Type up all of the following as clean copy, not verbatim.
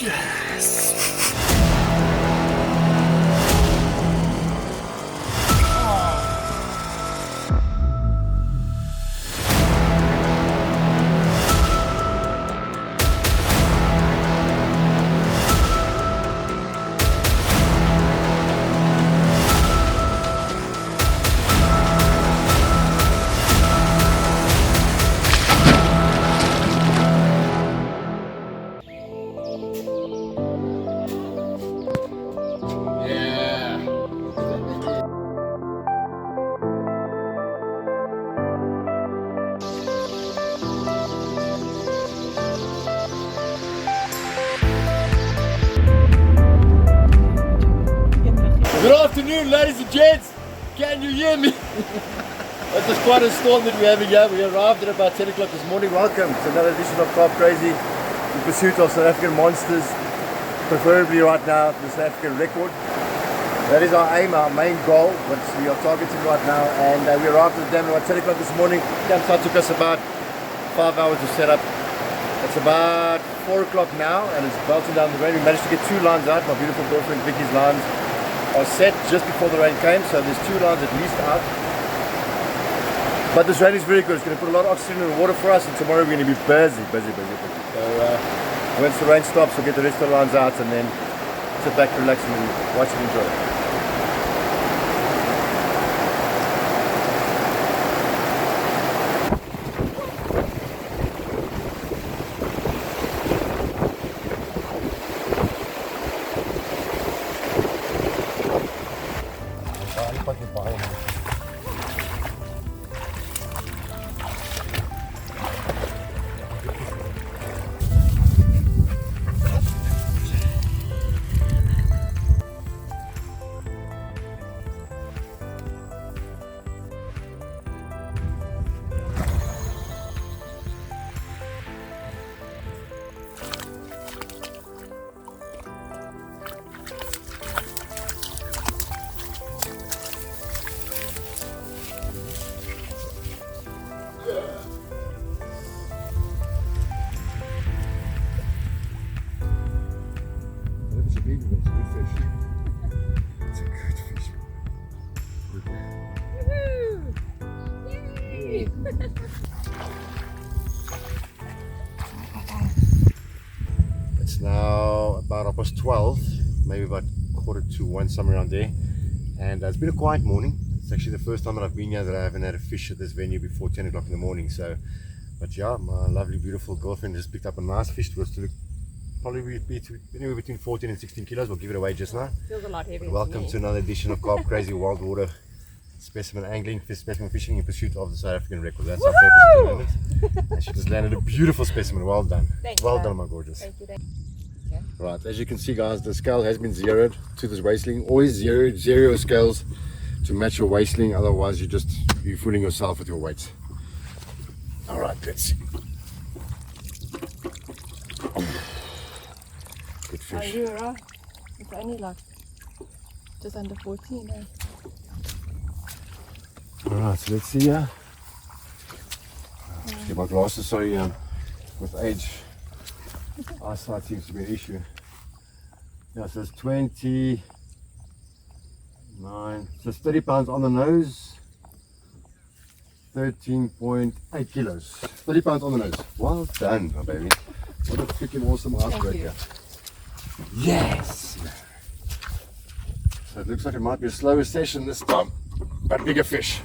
Yes. Good afternoon, ladies and gents. Can you hear me? It's just quite a storm that we're having here. We arrived at about 10 o'clock this morning. Welcome to another edition of Carp Crazy, in pursuit of South African monsters, preferably right now the South African record. That is our aim, our main goal, what we are targeting right now. And we arrived at the dam about 10 o'clock this morning. Campsite took us about 5 hours to set up. It's about 4 o'clock now and it's belting down the rain. We managed to get 2 lines out. My beautiful girlfriend Vicky's lines are set just before the rain came, so there's 2 lines at least out. But this rain is very good. It's going to put a lot of oxygen in the water for us, and tomorrow we're going to be busy. So once the rain stops, we'll get the rest of the lines out and then sit back, relax and watch and enjoy. It's now about 12, maybe about 1:45, somewhere around there, and it's been a quiet morning. It's actually the first time that I've been here that I haven't had a fish at this venue before 10 o'clock in the morning. So, but yeah, my lovely beautiful girlfriend just picked up a nice fish to us to look probably be anywhere between 14 and 16 kilos. We'll give it away just now. Feels a lot heavier. Welcome to another edition of Carp Crazy Wild Water Specimen Angling, Specimen Fishing in pursuit of the South African record. That's our purpose at the moment. And she just landed a beautiful specimen. Well done. Well done, my gorgeous. Thank you. Okay. Right, as you can see, guys, the scale has been zeroed to this waistling. Always zero your scales to match your waistling, otherwise you're fooling yourself with your weights. All right, let's see. Good fish. Oh, you're right. It's only like just under 14. Eh? Alright, so let's see here. Get my glasses, sorry, with age, eyesight seems to be an issue. Yeah, so it's 29, so it's 30 pounds on the nose, 13.8 kilos. 30 pounds on the nose. Well done, my baby. What a freaking awesome icebreaker. Yes! So it looks like it might be a slower session this time, but bigger fish.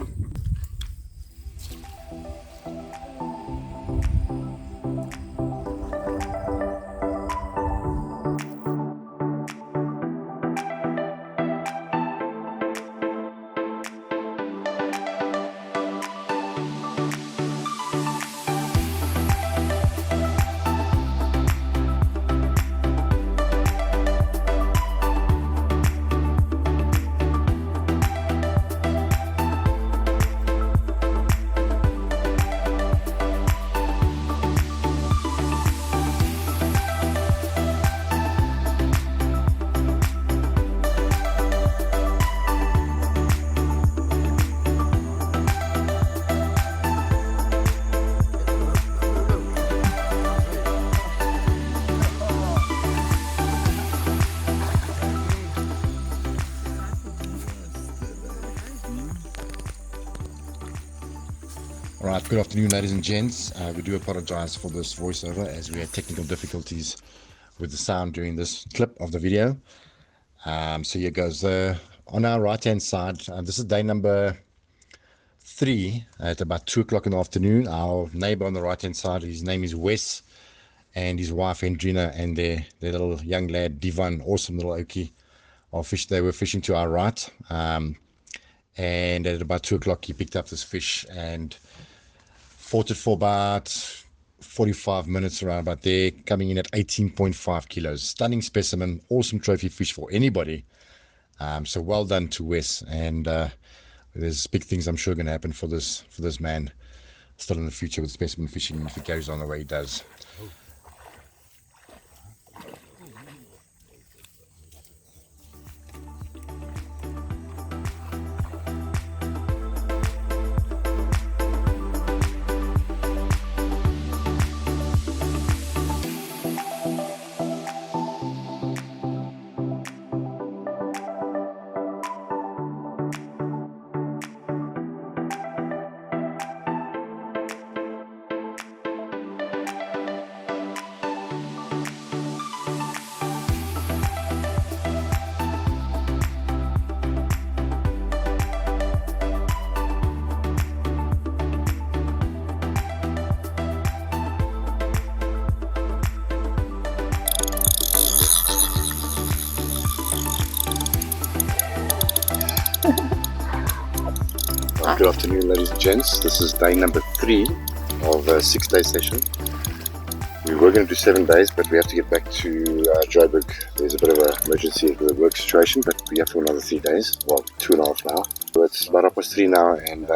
Alright, good afternoon ladies and gents. We do apologize for this voiceover as we had technical difficulties with the sound during this clip of the video. So here goes. On our right hand side, this is day number 3 at about 2 o'clock in the afternoon. Our neighbor on the right hand side, his name is Wes, and his wife Andrina and their little young lad Divan, awesome little Okie, they were fishing to our right. And at about 2 o'clock he picked up this fish and fought it for about 45 minutes, around about there, coming in at 18.5 kilos. Stunning specimen, awesome trophy fish for anybody. So well done to Wes, and there's big things I'm sure going to happen for this man still in the future with specimen fishing if he carries on the way he does. Good afternoon ladies and gents, this is day number 3 of a 6-day session. We were going to do 7 days, but we have to get back to Joburg. There's a bit of an emergency with the work situation, but we have for another 3 days, well 2.5 now. So it's about 3:30 now, and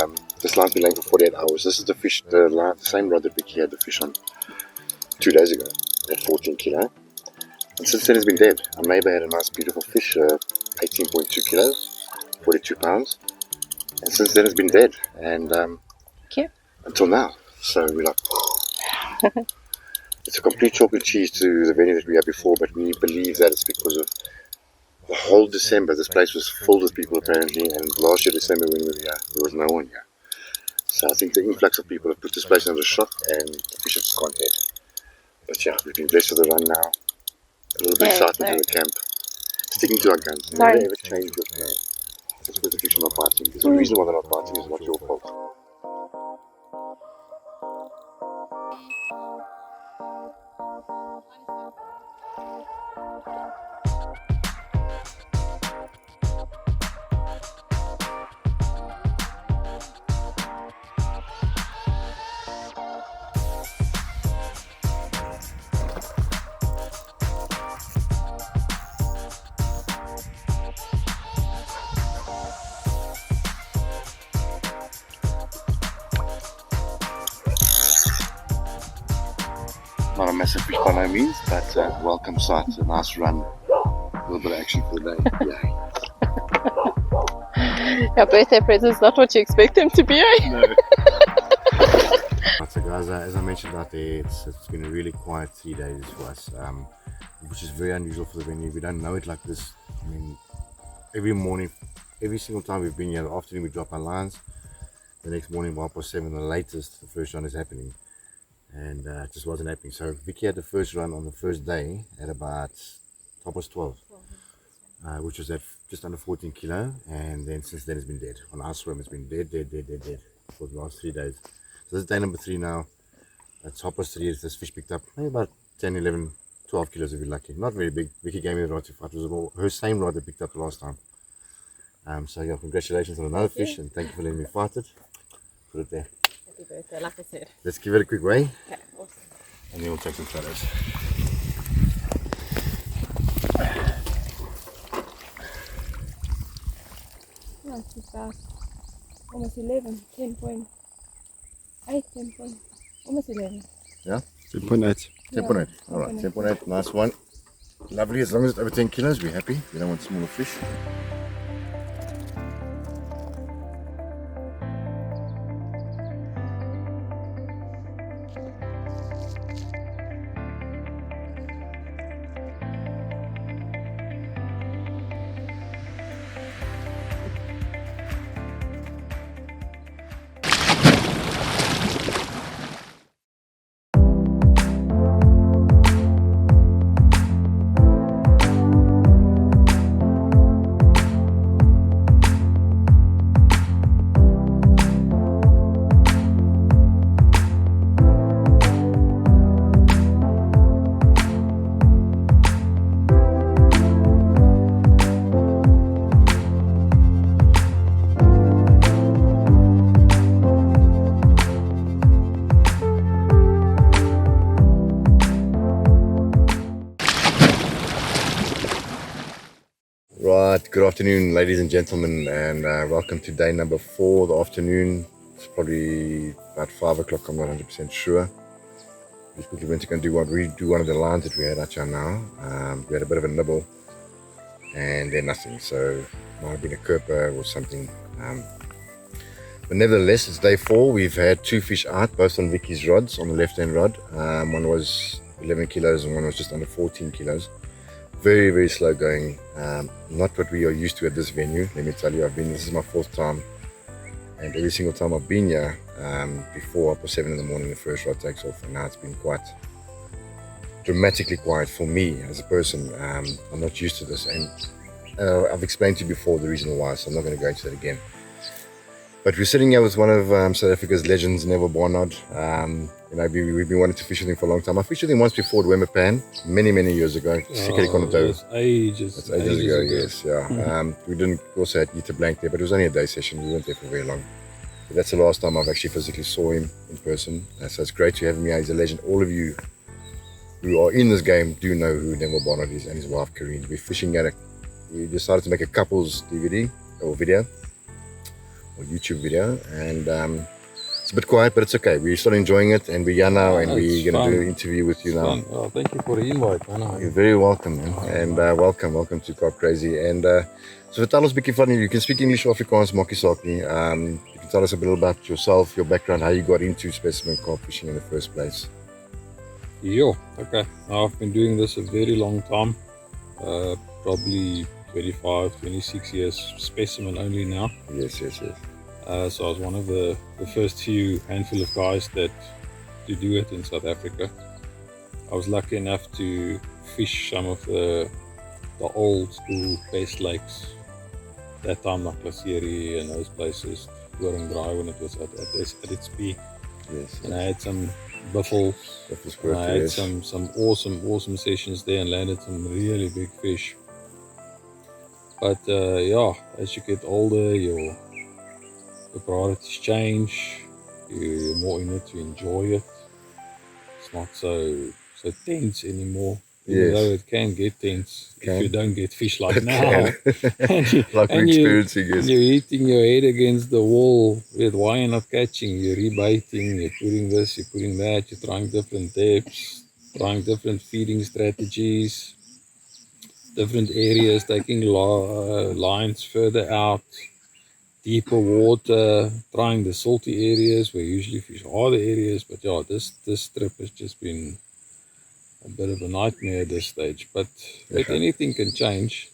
this line's been laying for 48 hours. This is the fish, the same rod that Vicky had the fish on 2 days ago at 14 kilo. And since then it's been dead. Our neighbour had a nice beautiful fish, 18.2 kilos, 42 pounds. And since then it's been dead, and until now. So we're like, it's a complete chalk and cheese to the venue that we had before, but we believe that it's because of the whole December. This place was filled with people apparently, and last year December when we were here, there was no one here. So I think the influx of people have put this place under shock, and the fish have just gone dead. But yeah, we've been blessed with the run now. A little bit excitement in the camp. Sticking to our guns. Never ever change your plan. Just because the fish are not biting. There's a reason why they're not biting, is not your fault. Not a massive fish by no means, but welcome sight, a nice run, a little bit of action for the day. Yay. Your birthday present's not what you expect them to be, eh? No. So guys, as I mentioned out there, it's been a really quiet 3 days for us, which is very unusual for the venue. We don't know it like this. I mean, every morning, every single time we've been here, the afternoon we drop our lines, the next morning 7:30 the latest, the first run is happening. And it just wasn't happening. So Vicky had the first run on the first day at about 12, which was at just under 14 kilo, and then since then it's been dead. On our swim it's been dead for the last 3 days. So this is day number 3 now. At 3:30 this fish picked up maybe about 10, 11, 12 kilos if you're lucky. Not very big. Vicky gave me the rod to fight. It was her same rod that picked up the last time. So yeah, congratulations on another fish, and thank you for letting me fight it. Put it there. Happy birthday, like I said. Let's give it a quick weigh. Okay, awesome. And then we'll take some photos. Not too bad. Almost 11, 10.8, 10 point, almost 11. Yeah? 10.8. 10.8. Alright, 10.8. Nice one. Lovely. As long as it's over 10 kilos, we're happy. We don't want smaller fish. Right, good afternoon, ladies and gentlemen, and welcome to day number 4 of the afternoon. It's probably about 5 o'clock, I'm not 100% sure. We quickly went to go and redo one of the lines that we had at now. We had a bit of a nibble, and then nothing, so might have been a kerper or something. But nevertheless, it's day 4. We've had 2 fish out, both on Vicky's rods, on the left-hand rod. One was 11 kilos and one was just under 14 kilos. Very, very slow going. Not what we are used to at this venue. Let me tell you, this is my 4th time, and every single time I've been here, before 7 in the morning, the first rod takes off, and now it's been quite dramatically quiet for me as a person. I'm not used to this, and I've explained to you before the reason why, so I'm not going to go into that again. But we're sitting here with one of South Africa's legends, Neville Barnard. We've been wanting to fish with him for a long time. I fished with him once before at Wemmerpan, many, many years ago. That's ages ago, yes. Yeah. We also had Eater Blank there, but it was only a day session. We weren't there for very long. But that's the last time I've actually physically saw him in person. So it's great to have him here. He's a legend. All of you who are in this game do know who Neville Barnard is, and his wife, Karine. We're fishing we decided to make a couples DVD or video, or YouTube video, and it's a bit quiet, but it's okay. We're still enjoying it, and we're here now, and we're going to do an interview with you now. Oh, thank you for the invite, man. You're very welcome, man. And welcome to Carp Crazy. And so vertel ons 'n bietjie van you can speak English or Afrikaans, maakie saak nie. You can tell us a bit about yourself, your background, how you got into specimen carp fishing in the first place. Yeah, okay. Now, I've been doing this a very long time, probably 25, 26 years, specimen only now. Yes. So I was one of the first few handful of guys that to do it in South Africa. I was lucky enough to fish some of the old school best lakes. That time, like Laseri and those places, Doring Dry when it was at its peak. Yes. And I had some buffles. I had some awesome sessions there and landed some really big fish. But as you get older, your priorities change. You're more in it to enjoy it. It's not so tense anymore. Even though it can get tense if you don't get fish like now. Like we're experiencing, yes. You're hitting your head against the wall with why you're not catching. You're rebaiting, you're putting this, you're putting that, you're trying different depths, trying different feeding strategies, different areas, taking lines further out, deeper water, trying the salty areas where usually fish are the areas. But yeah, this trip has just been a bit of a nightmare at this stage, but anything can change.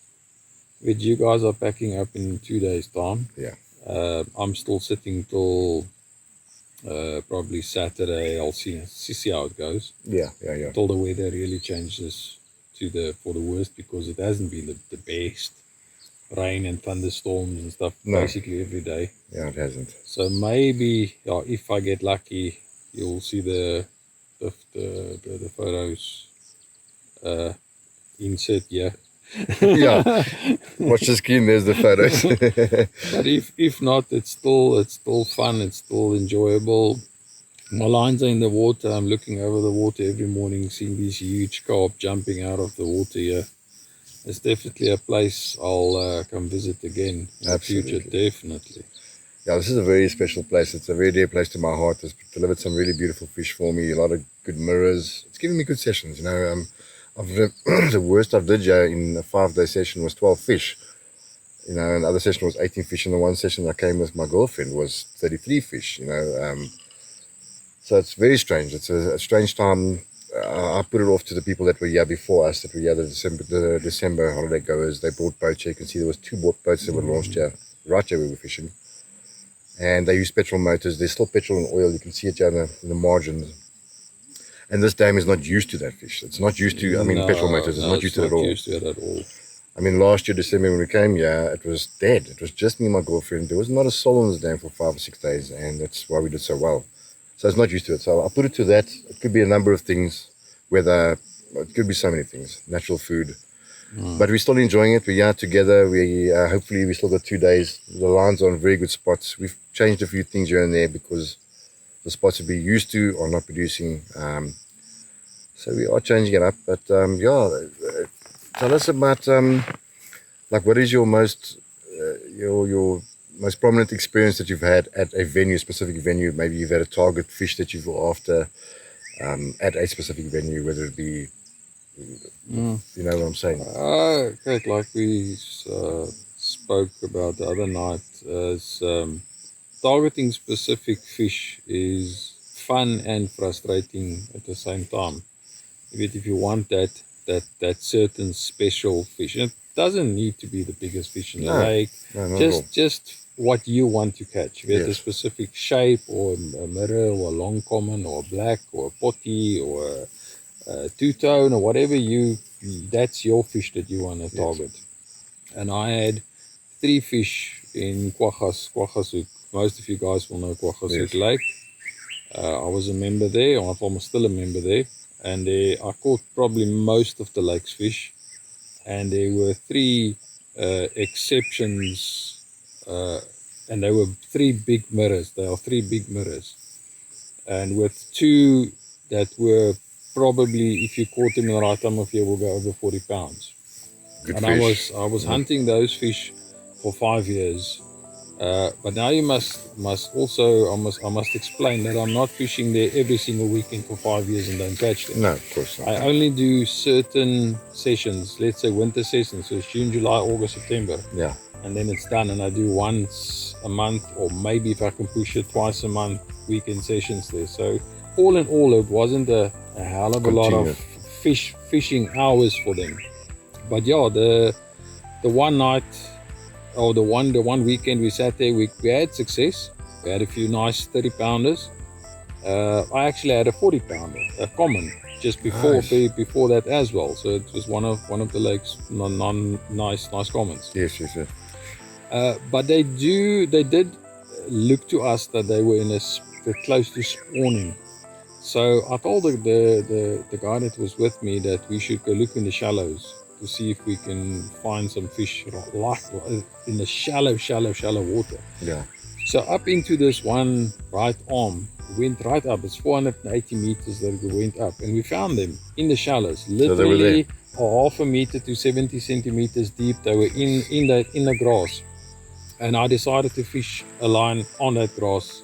But you guys are packing up in 2 days' time. Yeah. I'm still sitting till probably Saturday. I'll see how it goes. Yeah. Till the weather really changes for the worst, because it hasn't been the best. Rain and thunderstorms and stuff basically every day. Yeah, it hasn't. So maybe, if I get lucky, you'll see the photos insert here. Yeah, watch the screen, there's the photos. But if not, it's still fun, it's still enjoyable. My lines are in the water. I'm looking over the water every morning, seeing these huge carp jumping out of the water here. It's definitely a place I'll come visit again in the future, definitely. Yeah, this is a very special place. It's a very dear place to my heart. It's delivered some really beautiful fish for me, a lot of good mirrors. It's given me good sessions, the worst I did here in a 5-day session was 12 fish. And the other session was 18 fish, and the one session I came with my girlfriend was 33 fish, So it's very strange. It's a strange time. I put it off to the people that were here before us, that were here the December holiday goers. They brought boats here. You can see there was 2 boats that were launched here, right here we were fishing. And they use petrol motors. There's still petrol and oil. You can see it here in the margins. And this dam is not used to that fish. It's not used to, petrol motors. It's not used to it at all. Used to it at all. Last year, December, when we came here, it was dead. It was just me and my girlfriend. There was not a soul on this dam for 5 or 6 days, and that's why we did so well. So it's not used to it. So I'll put it to that. It could be a number of things, it could be so many things, natural food. But we're still enjoying it. We're here together. Hopefully we still got 2 days. The lines are in very good spots. We've changed a few things here and there because the spots that we're used to are not producing. So we are changing it up. But tell us about like, what is your your most prominent experience that you've had at a venue, specific venue? Maybe you've had a target fish that you've after at a specific venue, whether it be, you know what I'm saying? Okay, like we spoke about the other night, is targeting specific fish is fun and frustrating at the same time. If you want that certain special fish, and it doesn't need to be the biggest fish in the lake. No, not at all. Just what you want to catch. Whether Yes. a specific shape or a mirror or a long common or a black or a potty or a two-tone or whatever that's your fish that you want to target. And I had 3 fish in Kwaggashoek. Most of you guys will know Kwaggashoek Yes. Lake. I was a member there, or I'm still a member there, and I caught probably most of the lake's fish. And there were 3 exceptions, and they were 3 big mirrors. They are 3 big mirrors, and with 2 that were probably, if you caught them in the right time of year, will go over 40 pounds. Good And fish. I was hunting those fish for 5 years. But now you must also, I must explain that I'm not fishing there every single weekend for 5 years and don't catch them. No, of course not. I only do certain sessions, let's say winter sessions, so it's June, July, August, September. Yeah. And then it's done, and I do once a month, or maybe if I can push it, twice a month, weekend sessions there. So all in all, it wasn't a hell of a lot of fishing hours for them. But yeah, the one night, or the one weekend we sat there, we had success. We had a few nice 30 pounders. I actually had a 40 pounder, a common, just before that as well. So it was one of the lake's nice commons. Yes. But they did look to us that they were close to spawning. So I told the guy that was with me that we should go look in the shallows to see if we can find some fish like in the shallow water. Yeah. So up into this one right arm, we went right up. It's 480 meters that we went up, and we found them in the shallows, literally a half a meter to 70 centimeters deep. They were in the grass, and I decided to fish a line on that grass.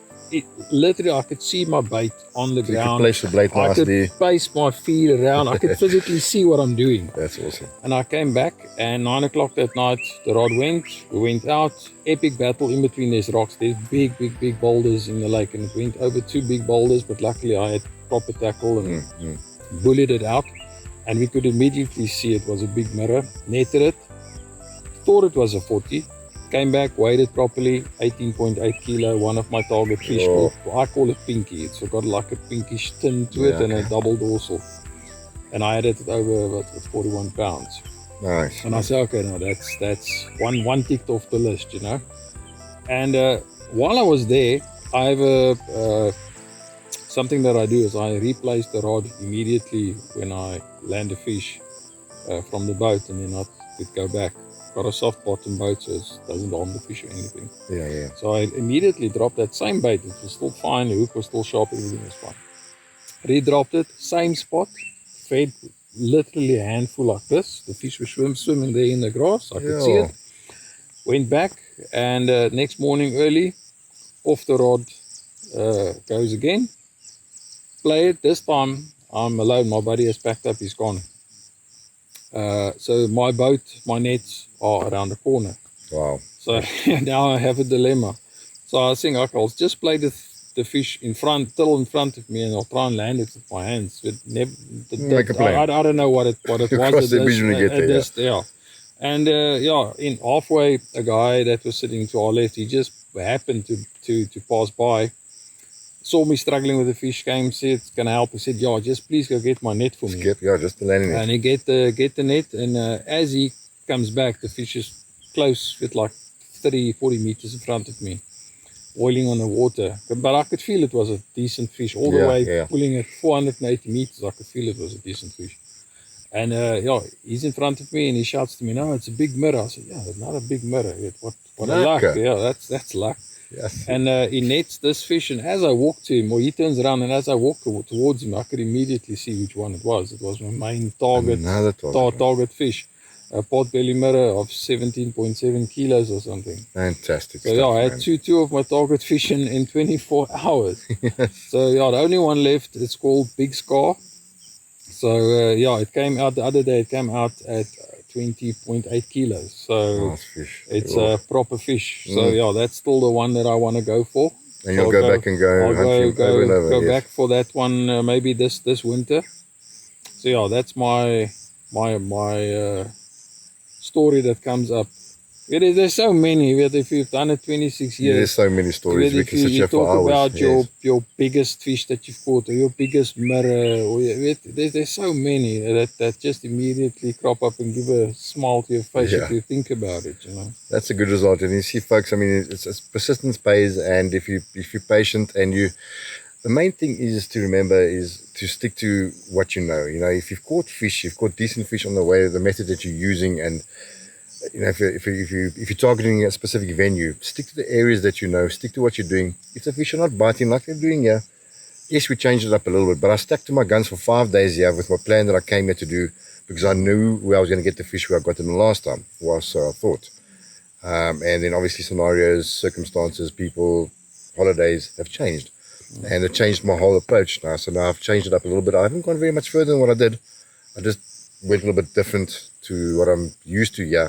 Literally, I could see my bait on the ground. You could place the bait I could nicely. place my feet around. I could physically see what I'm doing. That's awesome. And I came back, and 9 o'clock that night, the rod went. We went out. Epic battle in between these rocks. There's big boulders in the lake, and it went over 2 big boulders. But luckily, I had proper tackle and bullied it out. And we could immediately see it was a big mirror. Netted it. Thought it was a 40. Came back, weighed it properly, 18.8 kilo, one of my target fish. I call it pinky. It's got like a pinkish tint to it and a double dorsal. And I had it over 41 pounds. Nice. And I said, okay, now that's one ticked off the list, you know. And while I was there, I have something that I do is I replace the rod immediately when I land a fish from the boat, and then I could go back. Got a soft bottom boat, so it doesn't harm the fish or anything. Yeah. So I immediately dropped that same bait. It was still fine, the hook was still sharp, everything was fine. Re-dropped it, same spot, fed literally a handful like this. The fish were swimming there in the grass, I could see it. Went back, and next morning early, off the rod goes again. Play it, this time I'm alone, my buddy has packed up, he's gone. So my boat, my nets are around the corner. Wow. So now I have a dilemma. So I think I'll just play the fish in front of me, and I'll try and land it with my hands. Make a plan. I don't know what it was. Cross the bridge when you get there. And in halfway, a guy that was sitting to our left, he just happened to pass by, saw me struggling with the fish, came, said, can I help? He said, yeah, just please go get my net for me. Just the landing net. And he get the net, and as he comes back, the fish is close with like 30-40 meters in front of me, boiling on the water. But I could feel it was a decent fish. All the way pulling at 480 meters, I could feel it was a decent fish. And he's in front of me, and he shouts to me, no, it's a big mirror. I said, yeah, it's not a big mirror. What a luck. Yeah, that's luck. Yes. And he nets this fish, and as I walk to him, or he turns around, and as I walk towards him, I could immediately see which one it was. It was my main target fish. a pot belly mirror of 17.7 kilos or something. Fantastic So stuff, yeah, I had man. two of my target fish in 24 hours. So yeah, the only one left, it's called Big Scar. So yeah, it came out the other day. It came out at 20.8 kilos. So Nice fish. it's Oh. a proper fish. So yeah, that's still the one that I want to go for. And So you'll go back and go I'll hunt him over and over. go Yes. back for that one maybe this winter. So yeah, that's my story that comes up. There's so many. If you've done it 26 years, There's so many stories. We if can sit you here for talk hours. about Yes. your biggest fish that you've caught, or your biggest mirror, or there's so many that just immediately crop up and give a smile to your face if you think about it. You know. That's a good result. And you see, folks, I mean, it's persistence pays, and if you're patient and you, the main thing is to remember is to stick to what you know. You know, if you've caught fish, you've caught decent fish on the way, the method that you're using, and you know, if you're targeting a specific venue, stick to the areas that you know, stick to what you're doing. If the fish are not biting like they're doing here, yes, we changed it up a little bit, but I stuck to my guns for 5 days here with my plan that I came here to do, because I knew where I was going to get the fish where I got them the last time, or so I thought. And then obviously scenarios, circumstances, people, holidays have changed. And it changed my whole approach now. So now I've changed it up a little bit. I haven't gone very much further than what I did. I just went a little bit different to what I'm used to, yeah.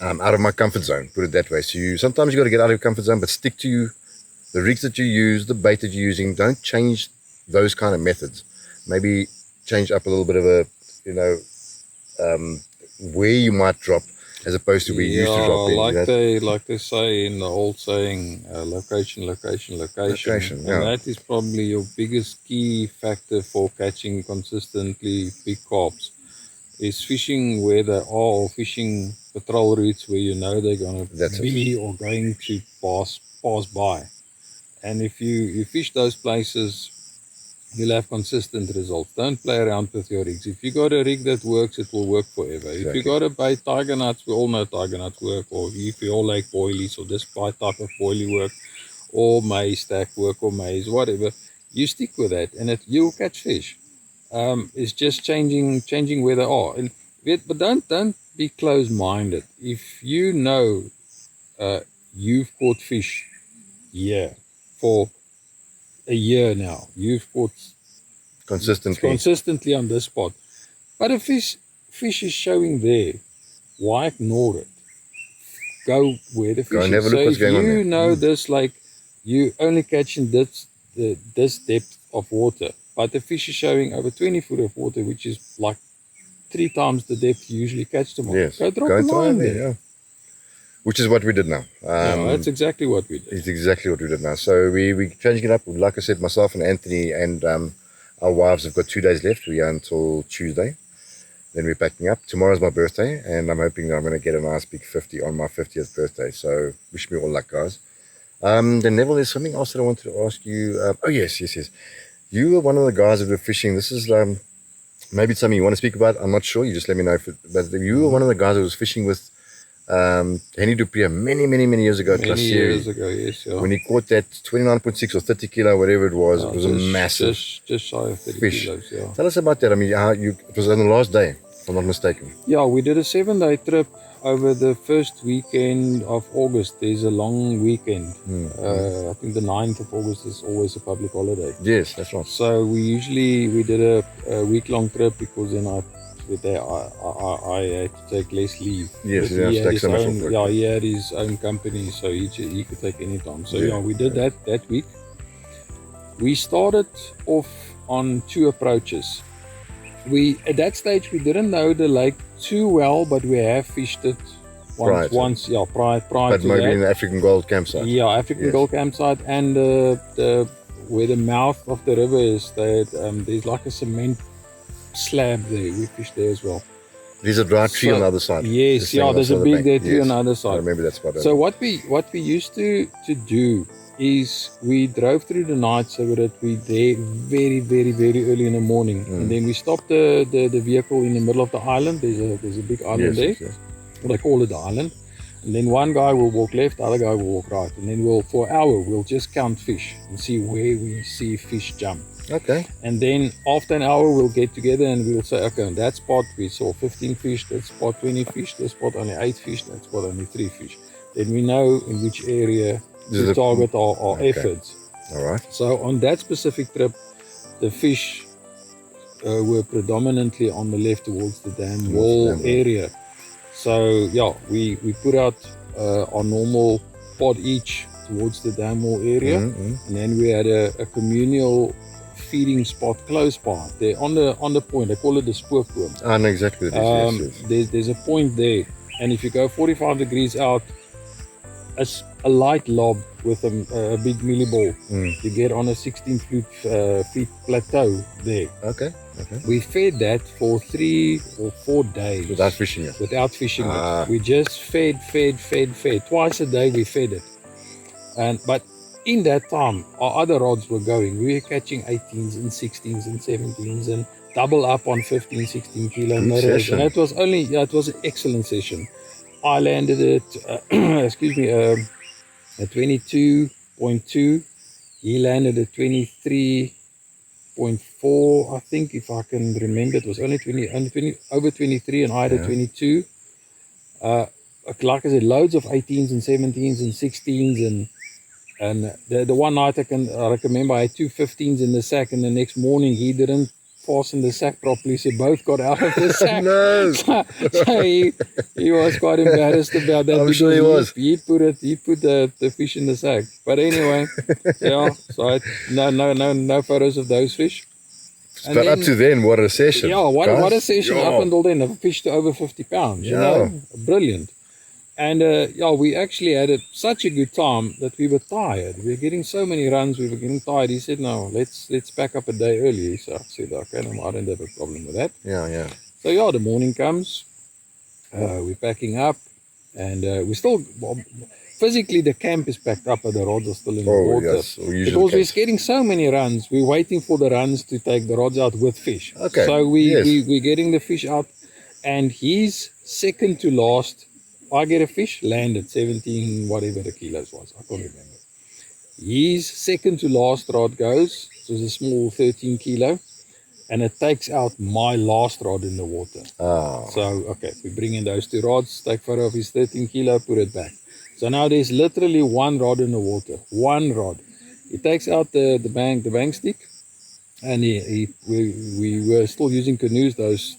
Out of my comfort zone, put it that way. So sometimes you got to get out of your comfort zone, but stick to the rigs that you use, the bait that you're using. Don't change those kind of methods. Maybe change up a little bit of a, you know, where you might drop as opposed to where you used to drop in. Like they say in the old saying, location, location, location. Yeah. And that is probably your biggest key factor for catching consistently big carps. Is fishing where they are, or fishing patrol routes where you know they're going to be or going to pass by. And if you fish those places, you'll have consistent results. Don't play around with your rigs. If you got a rig that works, it will work forever. Exactly. If you got a bait, tiger nuts, we all know tiger nuts work, or if you all like boilies, or this type of boilie work, or maize stack work, or maize, whatever, you stick with that, and you'll catch fish. It's just changing where they are. But don't be close-minded. If you know you've caught fish for a year now, you've caught consistently on this spot, but a fish is showing there, why ignore it? Go where the fish is. So if you know this, like you only catching this depth of water, but the fish is showing over 20 foot of water, which is like 3 times the depth you usually catch them on. Yes. Go drop a line there. Yeah. Which is what we did now. That's exactly what we did. It's exactly what we did now. So we changing it up. Like I said, myself and Anthony and our wives have got 2 days left. We're here until Tuesday. Then we're packing up. Tomorrow's my birthday, and I'm hoping that I'm going to get a nice big 50 on my 50th birthday. So wish me all luck, guys. Then Neville, there's something else that I wanted to ask you. Oh, yes. You were one of the guys that were fishing. This is maybe something you want to speak about. I'm not sure. You just let me know. But you were one of the guys that was fishing with Henny Dupree many years ago. Many years ago, yes. Yeah. When he caught that 29.6 or 30 kilo, whatever it was a massive just shy of 30 fish. kilos. Yeah. Tell us about that. I mean, it was on the last day, if I'm not mistaken. Yeah, we did a 7-day trip over the first weekend of August. There's a long weekend. I think the 9th of August is always a public holiday. Yes, that's right. So we did a week-long trip, because then I had to take less leave. Yes, he had his own company, so he could take any time. So we did that week. We started off on 2 approaches. At that stage we didn't know the lake too well, but we have fished it prior but maybe in the African Gold campsite. Yeah, African Gold campsite, and where the mouth of the river is, there's like a cement slab there. We fished there as well. There's a dry tree on the other side. Yes, there's a big dead tree on the other side. I remember that spot. So what we used to do is we drove through the night, so that we there very early in the morning, and then we stopped the vehicle in the middle of the island. There's a big island there. Yes. They call it the island. And then one guy will walk left, the other guy will walk right, and then for an hour we'll just count fish and see where we see fish jump. Okay. And then after an hour, we'll get together and we'll say, okay, on that spot we saw 15 fish, that spot 20 fish, that spot only 8 fish, that spot only 3 fish. Then we know in which area to target our efforts. All right. So on that specific trip, the fish were predominantly on the left towards the dam wall area. So yeah, we put out our normal pod each towards the dam wall area, and then we had a communal feeding spot close by there on the point. They call it the spookboom. I know exactly what it is. Yes. There's a point there, and if you go 45 degrees out, a light lob with a big mealie ball, you get on a 16 feet plateau there. Okay. We fed that for 3 or 4 days. Without fishing it? Without fishing it. We just fed. Twice a day we fed it. But in that time, our other rods were going. We were catching 18s and 16s and 17s and double up on 15, 16 kilo mirrors. And it was it was an excellent session. I landed at, at 22.2. He landed at 23.4, I think, if I can remember. It was only 20 over 23, and I had a 22. Like I said, loads of 18s and 17s and 16s, and the one night I can remember I had 2 15s in the sack, and the next morning he didn't fasten the sack properly, so both got out of the sack. No. so he was quite embarrassed about that. I'm sure he was. He put the fish in the sack. But anyway, yeah. So I no photos of those fish. And but then, up to then, what a session! Yeah, what a session up until then. I've fished to over 50 pounds. You know, brilliant. And we actually had such a good time that we were tired. We were getting so many runs, we were getting tired. He said, "No, let's pack up a day early." So I said, "Okay, no, I don't have a problem with that." Yeah. So the morning comes, we're packing up, and we still physically the camp is packed up, but the rods are still in the water. Yes, because we're getting so many runs, we're waiting for the runs to take the rods out with fish. Okay. So we're getting the fish out, and he's second to last. I get a fish, landed 17, whatever the kilos was. I can't remember. His second to last rod goes. So it's a small 13 kilo. And it takes out my last rod in the water. Oh. So, okay, we bring in those 2 rods, take photo of his 13 kilo, put it back. So now there's literally 1 rod in the water. 1 rod. He takes out the bank stick. And we were still using canoes those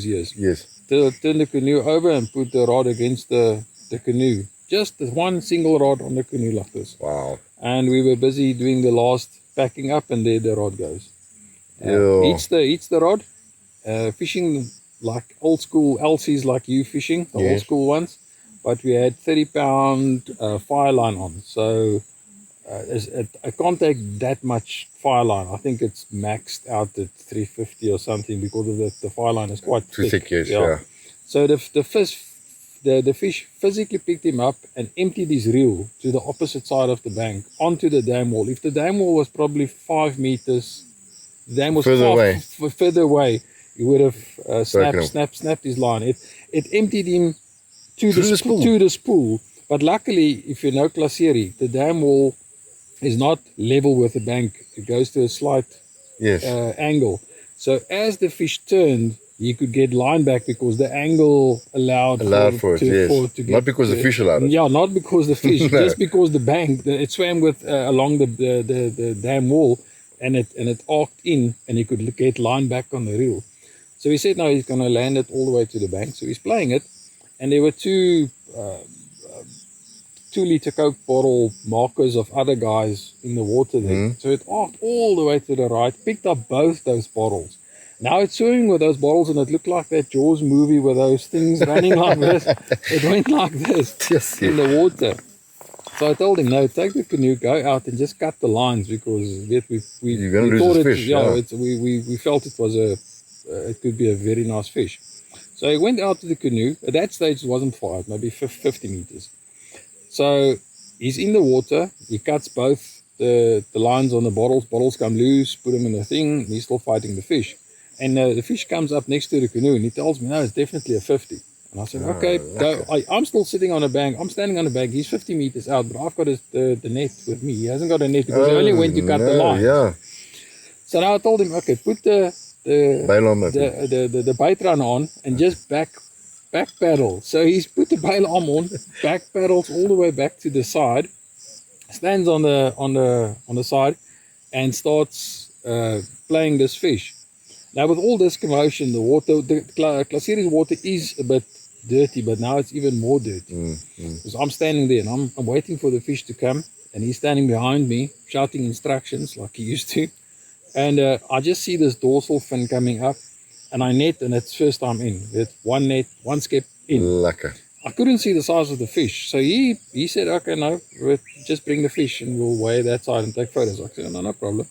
years. Yes. Turn the canoe over and put the rod against the canoe. Just 1 single rod on the canoe like this. Wow. And we were busy doing the last packing up, and there the rod goes. Eats the rod. Fishing like old school LCs like you fishing, the old school ones. But we had 30-pound fire line on. So I can't take that much fire line. I think it's maxed out at 350 or something because of the fire line is quite thick. Yeah. So the fish physically picked him up and emptied his reel to the opposite side of the bank onto the dam wall. If the dam wall was probably 5 meters, the dam was further away, he would have snapped his line. It emptied him to the spool. But luckily, if you know Klaserie, the dam wall is not level with the bank. It goes to a slight angle. So as the fish turned, you could get line back because the angle allowed for it to get, not because the fish allowed it. Yeah, not because the fish, just because the bank, it swam with along the dam wall, and it arced in, and he could get line back on the reel. So he said, no, he's going to land it all the way to the bank. So he's playing it, and there were 2 2-liter Coke bottle markers of other guys in the water there. So it arced all the way to the right, picked up both those bottles. Now it's swimming with those bottles, and it looked like that Jaws movie with those things running like this. It went like this in the water. So I told him, no, take the canoe, go out and just cut the lines, because you're going to lose the fish. We felt it was it could be a very nice fish. So he went out to the canoe. At that stage it wasn't far, maybe 50 meters. So he's in the water. He cuts both the lines on the bottles. Bottles come loose, put them in the thing. He's still fighting the fish. And the fish comes up next to the canoe, and he tells me, no, it's definitely a 50. And I said, okay, go. I'm still sitting on a bank. I'm standing on a bank. He's 50 meters out, but I've got the net with me. He hasn't got a net because he only went to cut the line. Yeah. So now I told him, okay, put the Bail on, the bait run on and just back paddle. So he's put the bail arm on, back paddles all the way back to the side, stands on the side, and starts playing this fish. Now with all this commotion, the water, the Glacieri's water is a bit dirty, but now it's even more dirty. Because I'm standing there and I'm waiting for the fish to come, and he's standing behind me shouting instructions like he used to. And I just see this dorsal fin coming up, and I net, and it's first time in. It's one net, one skip in. Lekker. I couldn't see the size of the fish, so he said, okay, no, just bring the fish and we'll weigh that side and take photos. I said, no problem.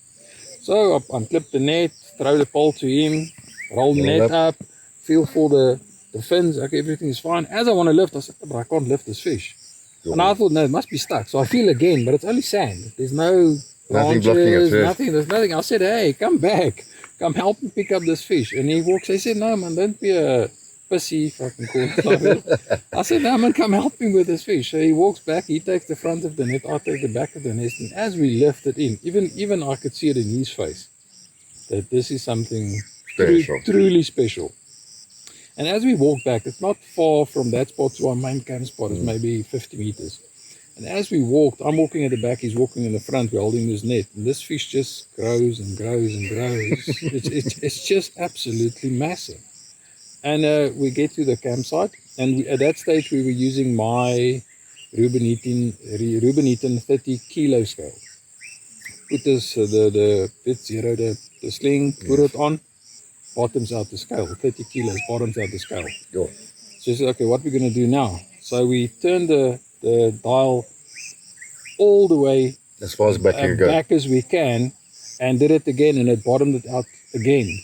So I unclip the net, throw the pole to him, roll the net up, feel for the fins. Okay, everything is fine. As I want to lift, I said, but I can't lift this fish. And I thought, no, it must be stuck. So I feel again, but it's only sand. There's no nothing blocking it. There's nothing. I said, hey, come back. Come help me pick up this fish. And he walks. I said, no, man, don't be a pussy, if I can call it like that. I said, no, man, come help me with this fish. So he walks back. He takes the front of the net. I take the back of the net. And as we lift it in, even I could see it in his face, that this is something truly special. And as we walk back, it's not far from that spot to our main camp spot. It's maybe 50 meters. And as we walked, I'm walking at the back, he's walking in the front, we're holding this net. And this fish just grows and grows and grows. it's just absolutely massive. And we get to the campsite, and at that stage we were using my Ruben Eaton 30 kilo scale. Put this, the bit zero, the sling, put it on, bottoms out the scale, 30 kilos, bottoms out the scale. Yo. So I said, okay, what are we going to do now? So we turned the dial all the way as far as back as we can, and did it again, and it bottomed it out again.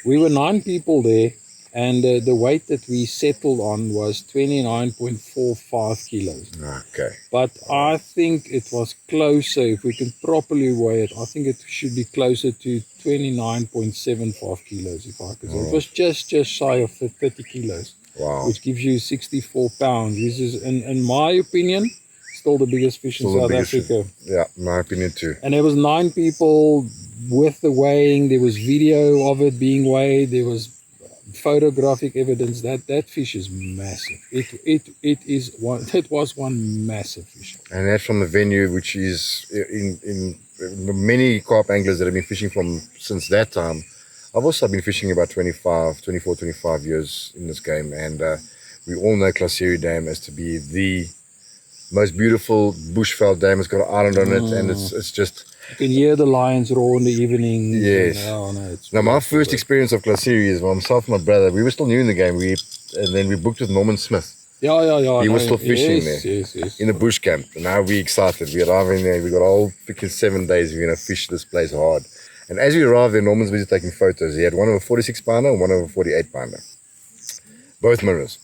We were 9 people there, and the weight that we settled on was 29.45 kilos. Okay. But I think it was closer, if we can properly weigh it, I think it should be closer to 29.75 kilos, if I could say. It was just shy of 30 kilos. Wow. Which gives you 64 pounds, which is, in my opinion, still the biggest fish in South Africa. Yeah, my opinion too. And there was 9 people with the weighing. There was video of it being weighed. There was photographic evidence that fish is massive. It was one massive fish. And that's from the venue, which is in many carp anglers that have been fishing from since that time. I've also been fishing about 24, 25 years in this game, and we all know Glacieri Dam as to be the most beautiful bushveld dam. It's got an island on it, and it's just... You can hear the lions roar in the evening. Yes. Now, my first experience of Glacieri is myself and my brother. We were still new in the game, and then we booked with Norman Smith. Yeah. He was still fishing there. Yes. In the bush camp. And now we're excited. We arrive in there. We got a whole freaking 7 days. We're going to fish this place hard. And as we arrived there, Norman's busy taking photos. He had one of a 46 pounder and one of a 48 pounder. Both mirrors.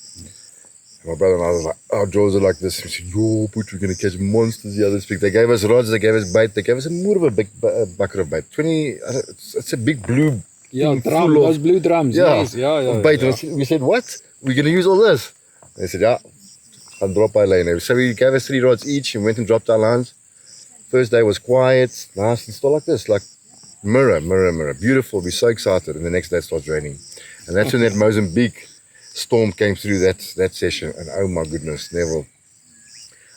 And my brother and I was like, our jaws are like this. We said, yo, we're going to catch monsters the other speak. They gave us rods, they gave us bait, they gave us more of a big bucket of bait. It's a big blue. Yeah, drum, those blue drums. Yeah, yes. Yeah. Bait. Yeah. We said, what? We're going to use all this? They said, yeah, I'll drop our line. So we gave us 3 rods each and went and dropped our lines. First day was quiet, nice and still like this, like mirror. Beautiful, we're so excited. And the next day it starts raining. And that's when that Mozambique storm came through that session. And oh my goodness,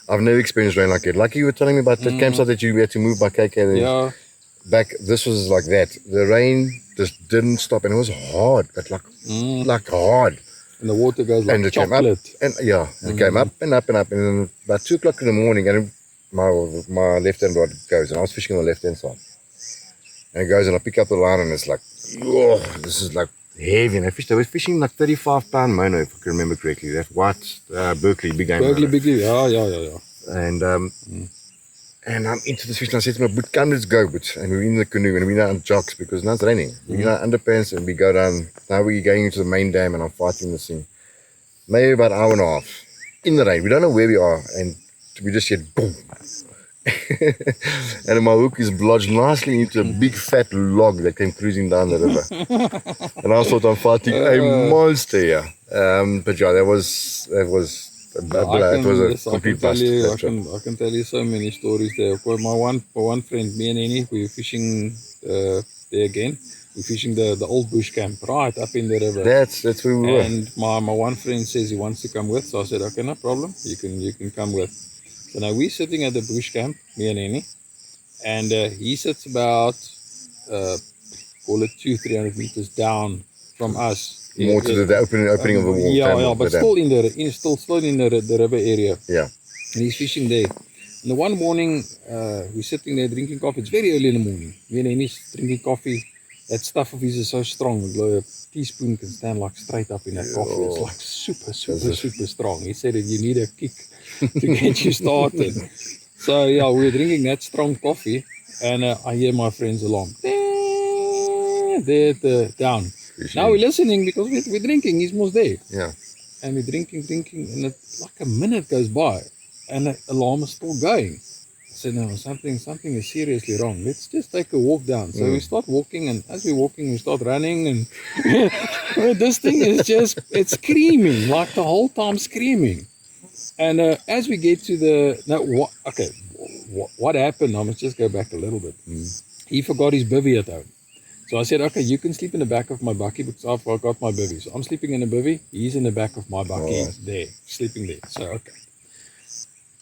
I've never experienced rain like it. Like you were telling me about the campsite that you had to move by KK. Yeah. Back, this was like that. The rain just didn't stop, and it was hard, but like hard. And the water goes like chocolate. It came up and up and up. And then about 2 o'clock in the morning, and my left-hand rod goes, and I was fishing on the left-hand side. And it goes, and I pick up the line, and it's like, oh, this is like heavy. And they were fishing like 35-pound mono, if I can remember correctly. That's what Berkeley, big game. Yeah. And I'm into this fish, and I said to my boot, come, let's go, boot. And we're in the canoe, and we're now on jocks because now it's raining. We're in our underpants, and we go down. Now we're going into the main dam, and I'm fighting this thing. Maybe about an hour and a half in the rain. We don't know where we are, and we just hear boom. And my hook is lodged nicely into a big fat log that came cruising down the river. And I thought I'm fighting a monster here. But yeah, it was a complete bust. I can tell you so many stories there. My one friend, me and Annie, we were fishing there again. We're fishing the old bush camp right up in the river. That's where we were. And my one friend says he wants to come with, so I said, okay, no problem. You can come with. So now we're sitting at the bush camp, me and Annie, and he sits about call it 200-300 meters down from us. More to the opening of the wall. Yeah, but still in the river area. Yeah. And he's fishing there. And the one morning, we're sitting there drinking coffee. It's very early in the morning. Me and Annie's drinking coffee. That stuff of his is so strong. A teaspoon can stand like straight up in that coffee. It's like super strong. He said that you need a kick to get you started. So yeah, we're drinking that strong coffee, and I hear my friend's alarm. There at the down. Now we're listening because we're drinking. He's almost there. Yeah. And we're drinking, and it's like a minute goes by, and the alarm is still going. I said, no, something is seriously wrong. Let's just take a walk down. So we start walking, and as we're walking, we start running, and this thing is it's screaming, like the whole time screaming. And as we get to what happened? I must just go back a little bit. He forgot his bivvy at home. So I said, okay, you can sleep in the back of my bucky because I've got my bivvy. So I'm sleeping in the bivvy. He's in the back of my bucky there, sleeping there. So, okay.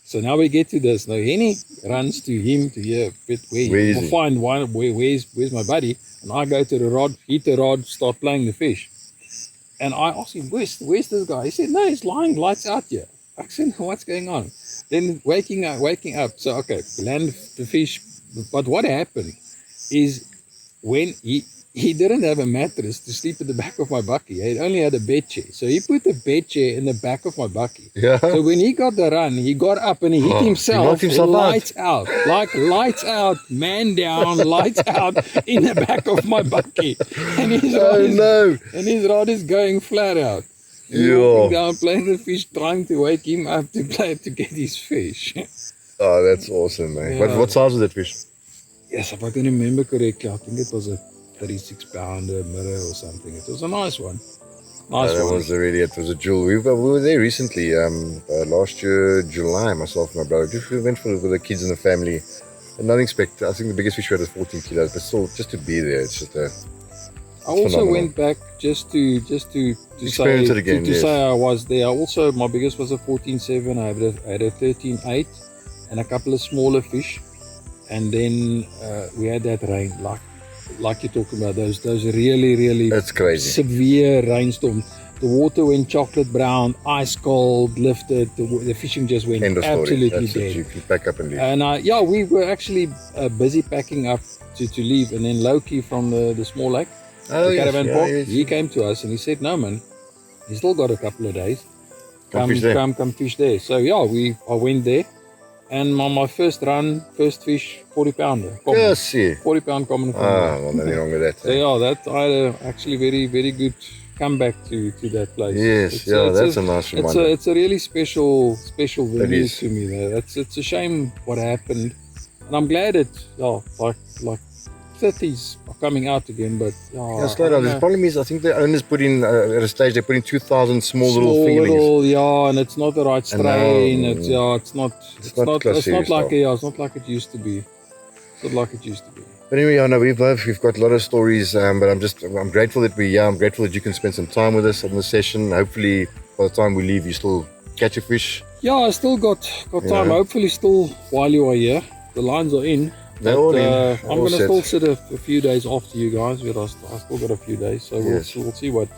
So now we get to this. Now Henny runs to him to hear where he will find one. Where's my buddy? And I go to the rod, hit the rod, start playing the fish. And I asked him, where's this guy? He said, no, he's lying, lights out here. I said, what's going on? Then waking up. So okay, land the fish. But what happened is when he didn't have a mattress to sleep at the back of my bucky. He only had a bed chair. So he put the bed chair in the back of my bucky. Yeah. So when he got the run, he got up and he hit himself lights out. Like lights out, man down, lights out in the back of my bucky. And his rod is going flat out. Walking down, playing the fish, trying to wake him up to get his fish. Oh, that's awesome, man. Yeah. What size was that fish? Yes, if I can remember correctly, I think it was a 36-pounder mirror or something. It was a nice one. It was a jewel. We were there recently, last year, July, myself and my brother. We went with the kids and the family. And nothing spectacular. I think the biggest fish we had was 14 kilos, but still, just to be there, it's just I also phenomenal. Went back just to experience it again. To say I was there. Also, my biggest was a 14.7. I had a 13.8 and a couple of smaller fish. And then we had that rain, like you're talking about, those really that's crazy severe rainstorms. The water went chocolate brown, ice cold, lifted. The fishing just went absolutely dead. You can pack up and leave. And we were actually busy packing up to leave. And then Loki from the small lake, the caravan park, he came to us and he said, no man, he's still got a couple of days. Come fish there. So I went there. And my first fish, 40-pounder. Yes, 40-pound common. Well, nothing wrong with that. So I had actually very, very good comeback to that place. Yes, that's a nice reminder. It's a really special venue to me. It's a shame what happened, and I'm glad like 30s are coming out again. But slow down. The problem is, I think the owners put in at a stage they put in 2,000 small little fingerlings. And it's not the right strain. It's not like it used to be. It's not like it used to be. But anyway, we've got a lot of stories, but I'm grateful that I'm grateful that you can spend some time with us on the session. Hopefully, by the time we leave, you still catch a fish. Yeah, I still got time. Hopefully, still while you are here, the lines are in. But, I'm going to still sit a few days after you guys, but I still got a few days, so we'll see what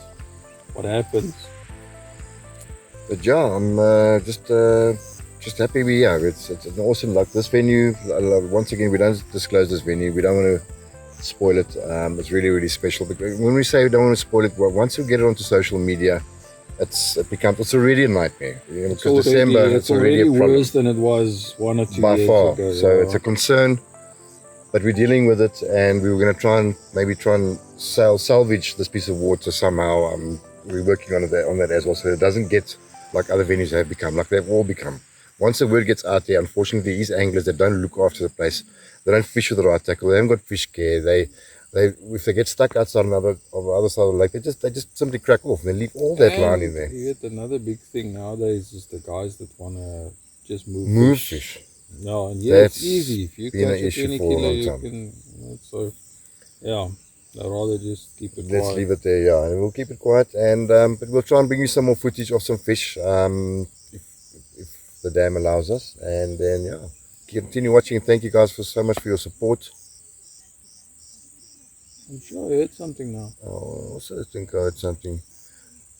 happens. But I'm just happy it's an awesome luck. This venue, once again, we don't disclose this venue. We don't want to spoil it. It's really, really special. But when we say we don't want to spoil it, once we get it onto social media, it's already a nightmare. Because December, it's already a problem. Worse than it was 1 or 2 by years far. ago. So it's a concern. But we're dealing with it, and we were going to try and salvage this piece of water somehow. We're working on that as well, so it doesn't get like other venues have become, like they've all become. Once the word gets out there, unfortunately, these anglers that don't look after the place, they don't fish with the right tackle. They haven't got fish care. They if they get stuck outside on the other side of the lake, they just simply crack off and they leave all that line in there. Another big thing nowadays is the guys that want to just move fish. No, and it's easy. If you catch a 20 kilo, you can. Yeah, I'd rather just keep it Let's quiet. leave it there, yeah. And we'll keep it quiet, and but we'll try and bring you some more footage of some fish, if the dam allows us. And then, yeah, continue watching. Thank you guys so much for your support. I'm sure I heard something now. Oh, I also think I heard something.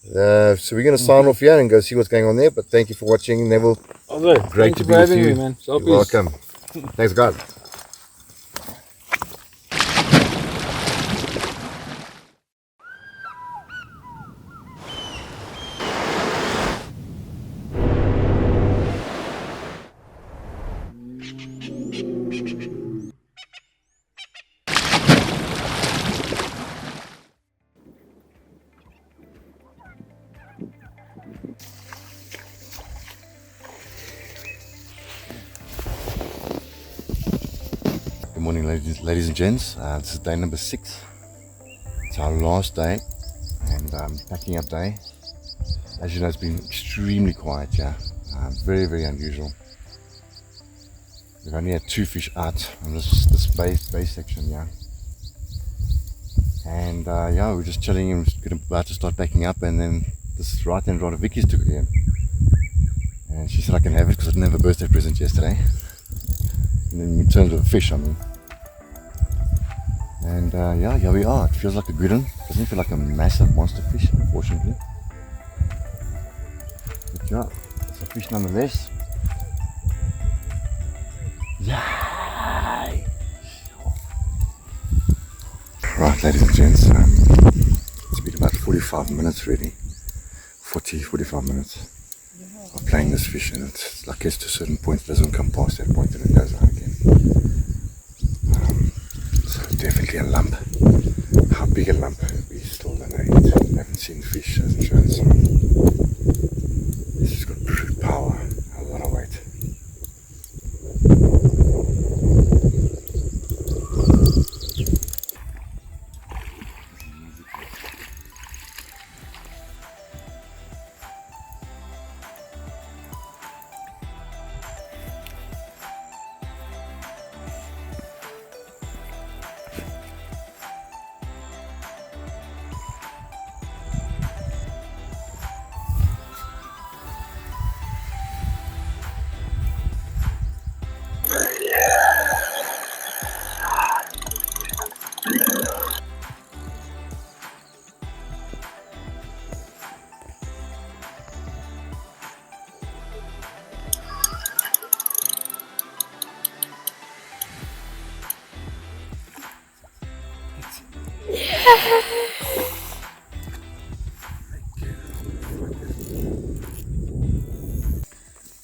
So we're going to sign off here and go see what's going on there. But thank you for watching, Neville. Okay, Great thank to you be for with having you. me, man. So You're peace. welcome. Thanks, guys. Good morning, ladies and gents. This is day number 6. It's our last day, and packing up day. As you know, it's been extremely quiet, yeah. Very, very unusual. We've only had 2 fish out on this bay section, yeah. And yeah, we're just chilling and about to start packing up, and then this right-hand rod of Vicky's took it in. And she said I can have it because I didn't have a birthday present yesterday. In terms of fish, I mean. And yeah, here we are. It feels like a good one. Doesn't feel like a massive monster fish, unfortunately. But yeah, it's a fish nonetheless. Yay! Right, ladies and gents, it's been about 45 minutes really. 45 minutes of playing this fish, and it's like it's to a certain point, it doesn't come past that point and it goes out again. So definitely a lump. How big a lump? We still don't know yet. We haven't seen fish, hasn't shown sign. This has got brute power, a lot of weight.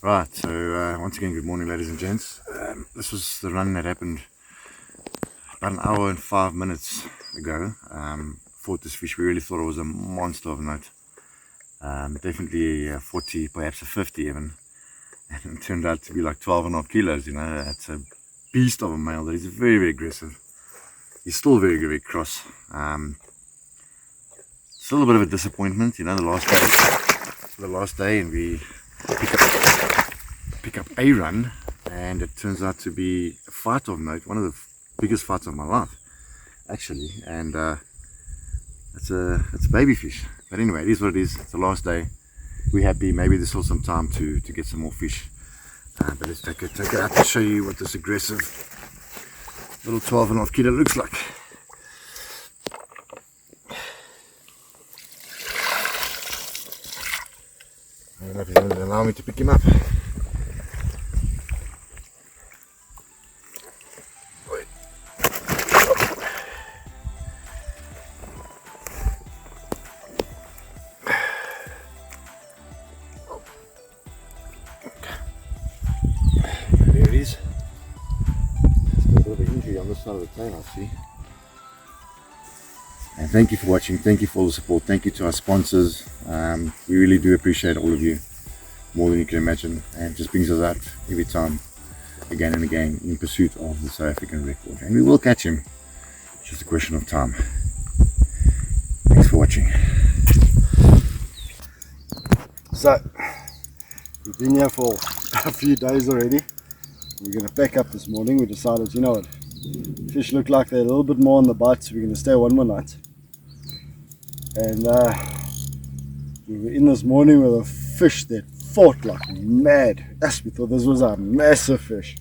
Right, so once again, good morning, ladies and gents. This was the run that happened about an hour and 5 minutes ago. Fought this fish. We really thought it was a monster of note. Definitely a 40, perhaps a 50 even. And it turned out to be like 12.5 kilos, you know. It's a beast of a male that is very, very aggressive. He's still very, very cross. Still a bit of a disappointment, you know, the last day, and we pick up a run, and it turns out to be a fight of note, one of the biggest fights of my life, actually. And it's a baby fish, but anyway, it is what it is. It's the last day. We're happy. Maybe there's still some time to get some more fish, but let's take it out to show you what this aggressive little 12.5 kilo looks like. I don't know if he's going to allow me to pick him up. Wait. There it is. There's a bit of an injury on this side of the tail, I see. And thank you for watching. Thank you for all the support. Thank you to our sponsors. We really do appreciate all of you, more than you can imagine, and it just brings us out every time, again and again, in pursuit of the South African record. And we will catch him. It's just a question of time. Thanks for watching. So, we've been here for a few days already. We're going to pack up this morning. We decided, you know what, Fish look like they're a little bit more on the bite, so we're going to stay one more night. And we were in this morning with a fish that fought like mad. Yes, we thought this was a massive fish.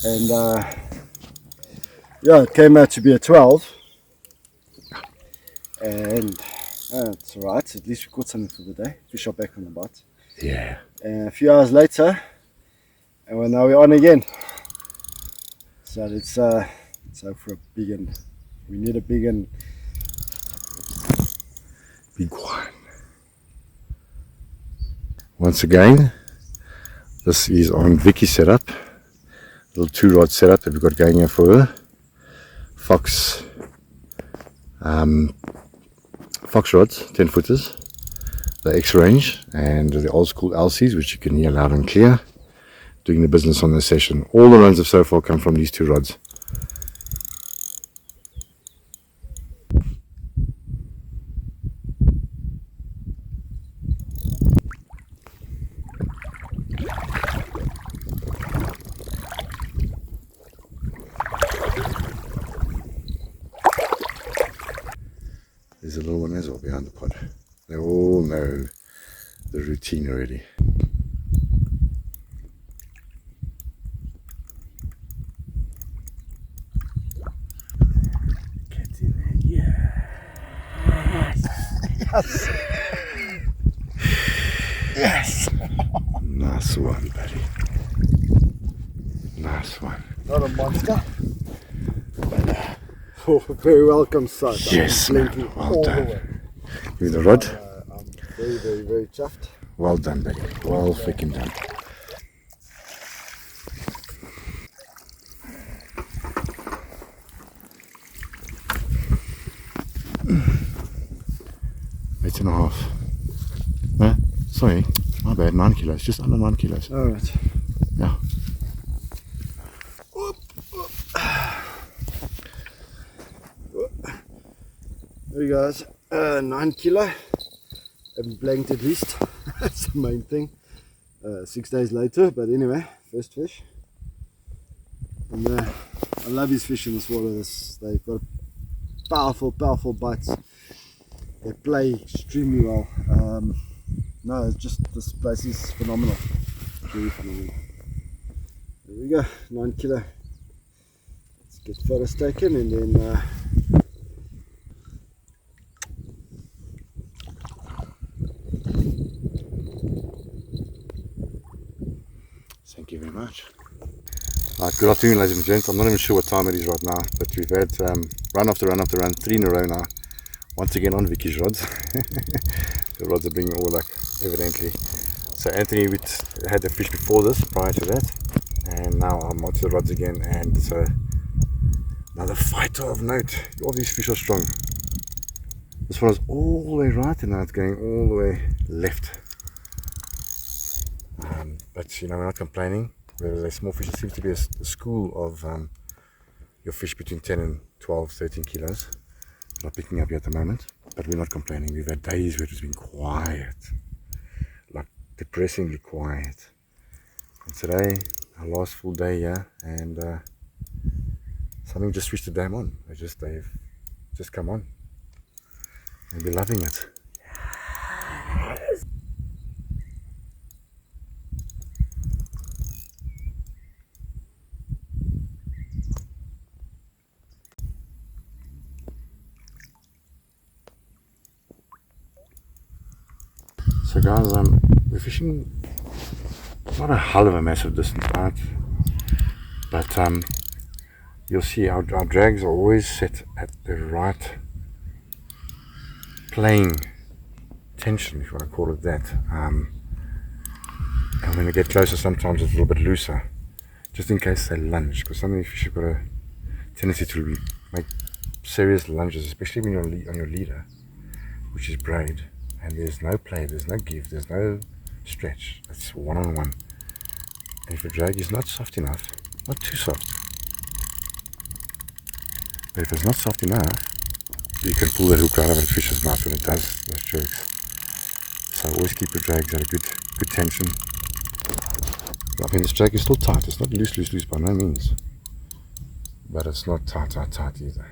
And yeah, it came out to be a 12. And it's alright, at least we caught something for the day. Fish are back on the bite. Yeah. And a few hours later, and now we're on again. So let's hope for a big one. We need a big one. Big one. Once again, this is on Vicky's setup. Little 2-rod setup that we've got going here for her. Fox rods, 10 footers. The X range and the old school LCs, which you can hear loud and clear. Doing the business on this session. All the runs have so far come from these 2 rods. There's a little one as well behind the pod. They all know the routine already. Get in there, yes! Yes! Yes! Nice one, buddy. Nice one. Not a monster. Oh, very welcome sight. Yes, man. Well done. Give me the rod. I'm very, very, very chuffed. Well done, buddy. Well freaking done. Eight and a half. Sorry, my bad. 9 kilos. Just under 9 kilos. All right. Yeah. There you guys. 9 kilo. Haven't blanked at least. That's the main thing. 6 days later, but anyway, first fish. And I love these fish in this water. They've got powerful, powerful bites. They play extremely well. No, it's just, this place is phenomenal. Very phenomenal. There we go, 9 kilo. Let's get photos taken and then Thank you very much. Good afternoon, ladies and gents. I'm not even sure what time it is right now, but we've had run after run after run, 3 in a row now. Once again on Vicky's rods. The rods are bringing all luck, evidently. So Anthony had the fish before this, prior to that, and now I'm onto the rods again, and so another fighter of note. All these fish are strong. This one is all the way right, and now it's going all the way left. But you know, we're not complaining. They're small fish. It seems to be a school of your fish between 10 and 12, 13 kilos. Not picking up yet at the moment, but we're not complaining. We've had days where it has been quiet, like depressingly quiet. And today, our last full day here, and something just switched the dam on. They've just come on, and we're loving it. So guys, we're fishing not a hell of a massive distance out, but you'll see our drags are always set at the right playing tension, if you want to call it that. And when they get closer, sometimes it's a little bit looser, just in case they lunge, because some of these fish have got a tendency to make serious lunges, especially when you're on your leader, which is braid. And there's no play, there's no give, there's no stretch. It's one-on-one. And if your drag is not soft enough, not too soft, but if it's not soft enough, you can pull that hook right out of the fish's mouth when it does those jerks. So always keep your drags at a good tension. I mean, this drag is still tight. It's not loose by no means. but it's not tight either.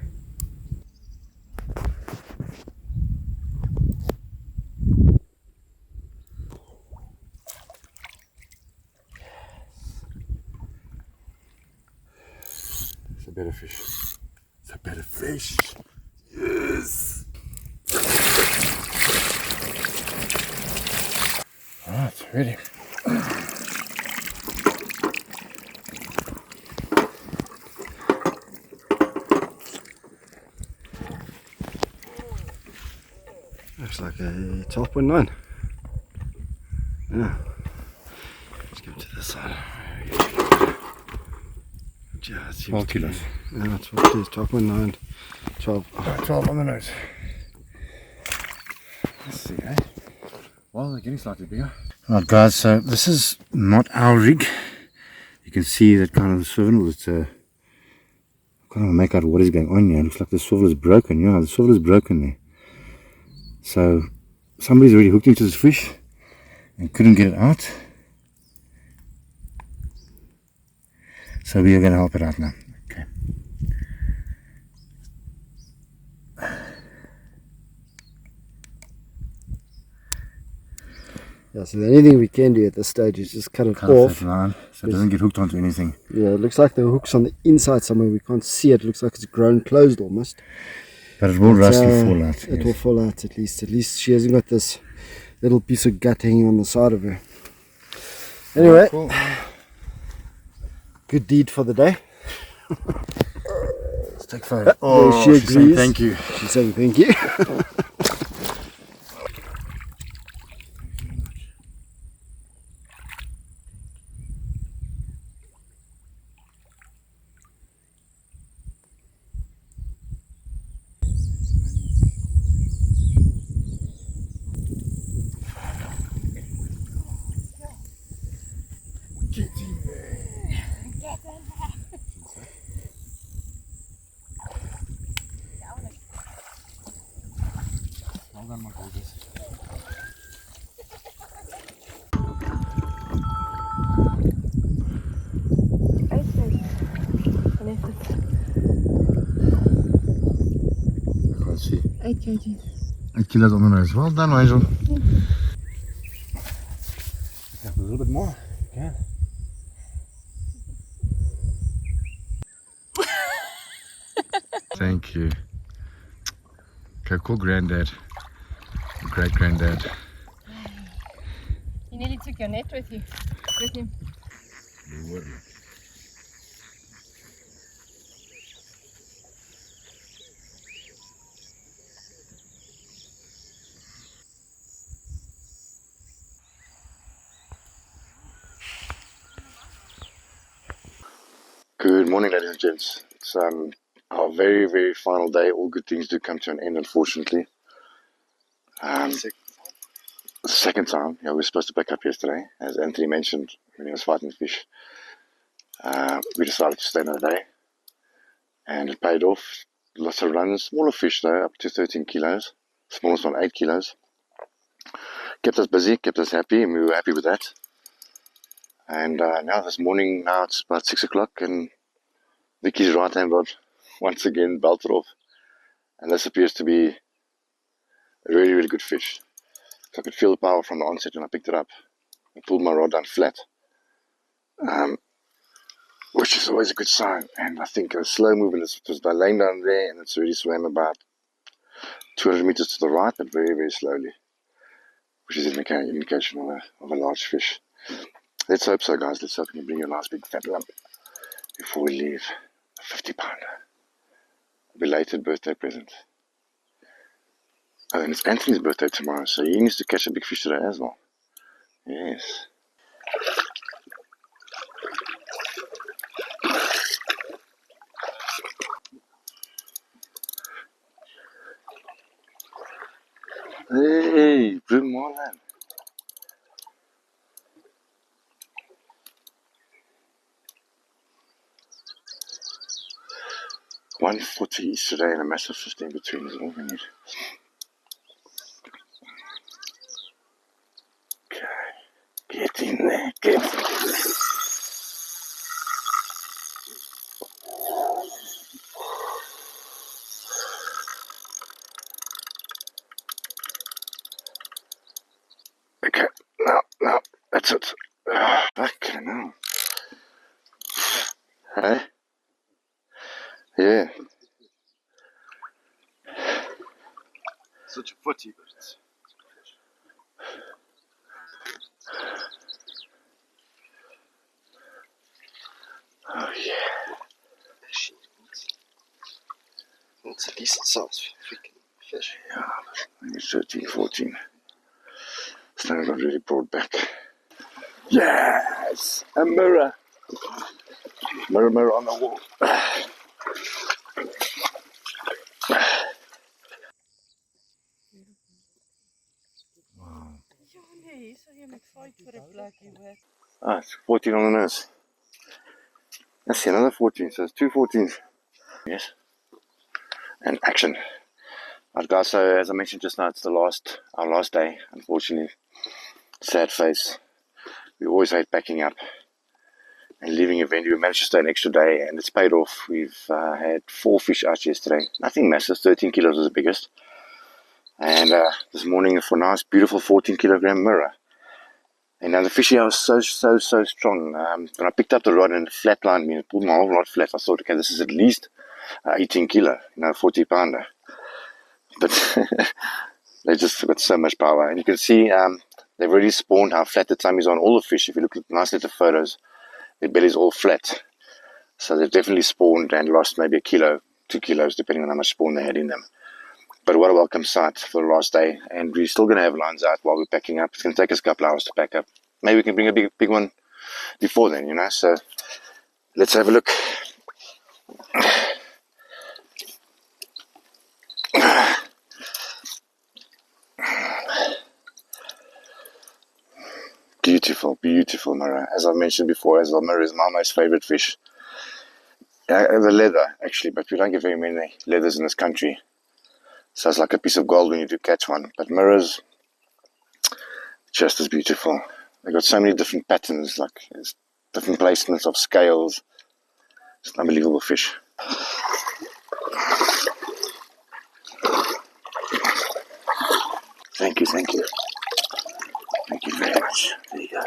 It's a better fish. It's a better fish. Yes. Alright, ready. Looks like a 12.9. Yeah. Let's go to this side. Yeah, it seems 12 to be- kilos. Yeah, 12 kilos, 12.9. 12. 12 on the nose. Let's see, eh? Well, they're getting slightly bigger. Alright guys, so this is not our rig. You can see that kind of the swivel, it's I can't make out what is going on here. It looks like the swivel is broken. Yeah, the swivel is broken there. So somebody's already hooked into this fish and couldn't get it out. So we are going to help it out now. Okay. Yeah, so the only thing we can do at this stage is just cut it Cut off. that line so it doesn't get hooked onto anything. Yeah, it looks like the hook's on the inside somewhere. We can't see it. It looks like it's grown closed almost. But it will rust and fall out. It will fall out at least. At least she hasn't got this little piece of gut hanging on the side of her. Anyway, Cool. good deed for the day. Let's take photo. Oh, she she's saying agrees. thank you. She's saying thank you. Well done, my gorgeous. I can't see. 8 kg. 8 kilos on the nose. Well done, Angel. A little bit more. Yeah. Thank you. Okay, call Granddad. Great Granddad. You nearly took your net with you. With him. Good morning, ladies and gents. It's our very, very final day. All good things do come to an end, unfortunately. The second time. Yeah, we were supposed to pick up yesterday, as Anthony mentioned when he was fighting fish. We decided to stay another day, and it paid off. Lots of runs, smaller fish though, up to 13 kilos. Smallest one 8 kilos. Kept us busy, kept us happy, and we were happy with that. And now this morning, now it's about 6 o'clock, and Vicky's right hand rod once again belted off, and this appears to be a really, really good fish. So I could feel the power from the onset when I picked it up. I pulled my rod down flat, which is always a good sign. And I think a slow movement was by laying down there, and it's already swam about 200 meters to the right, but very, very slowly, which is an indication of a large fish. Let's hope so, guys. Let's hope we can bring you a nice big fat lump before we leave. A 50-pounder. A belated birthday present. Oh, and it's Anthony's birthday tomorrow, so he needs to catch a big fish today as well. Yes. Hey, Blue Marlin. $140 each today and a massive 15 between is all we need. Okay, get in there, get in there. That's it. Fucking hell. Hey? Yeah. Such a footy, but it's Oh yeah. it's a decent size freaking fish. Yeah. Maybe 13, 14. It's now got really brought back. Yes! A mirror. Mirror, mirror on the wall. Ja, nee, so jy moet fight vir 'n plekkie hoor. Ah, it's 14 on the nose. That's another 14, so it's 2 14s. Yes. And action. Right guys, so as I mentioned just now, it's our last day, unfortunately. Sad face. We always hate backing up and leaving a venue. We managed to stay an extra day and it's paid off. We've had 4 fish out yesterday. Nothing massive, 13 kilos was the biggest. And this morning for a nice, beautiful 14 kilogram mirror. And now the fish here was so strong. When I picked up the rod and it flatlined me and pulled my whole rod flat, I thought, okay, this is at least 18 kilo, 40 pounder. But they just got so much power. And you can see they've already spawned how flat the tummies are on all the fish. If you look at nicely at the photos, their belly's all flat. So they've definitely spawned and lost maybe a kilo, 2 kilos, depending on how much spawn they had in them. But what a welcome sight for the last day. And we're still going to have lines out while we're packing up. It's going to take us a couple hours to pack up. Maybe we can bring a big one before then, So let's have a look. Beautiful, beautiful mirror. As I mentioned before, as well, mirror is my most favorite fish. The leather, actually, but we don't get very many leathers in this country. So it's like a piece of gold when you do catch one. But mirrors, just as beautiful. They've got so many different patterns, like different placements of scales. It's an unbelievable fish. Thank you, thank you. Thank you very much. There you go.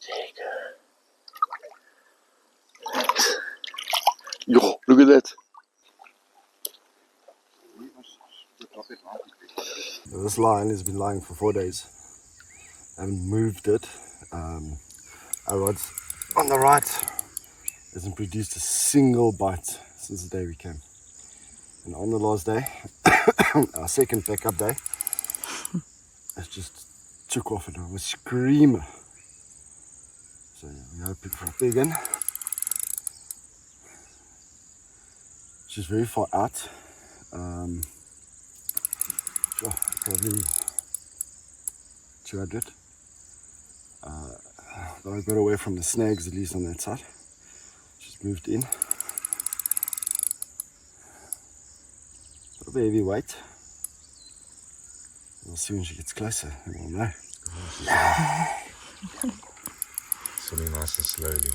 There you go. Yo, look at that. This line has been lying for 4 days. I haven't moved it. Our rod's on the right hasn't produced a single bite since the day we came. And on the last day, our second backup day, it just took off and I was screaming. So we're hoping for a big one. She's very far out. Probably 200. But I got away from the snags, at least on that side. Just moved in. Bit of a heavy weight. We'll see when she gets closer, and we'll know. Swimming nice and slowly.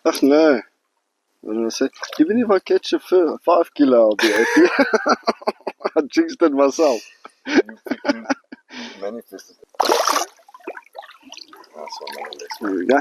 Ach no. What did I say? Even if I catch a 5 kilo, I'll be happy. I jinxed it myself. You manifested it. That's one more less. There we go.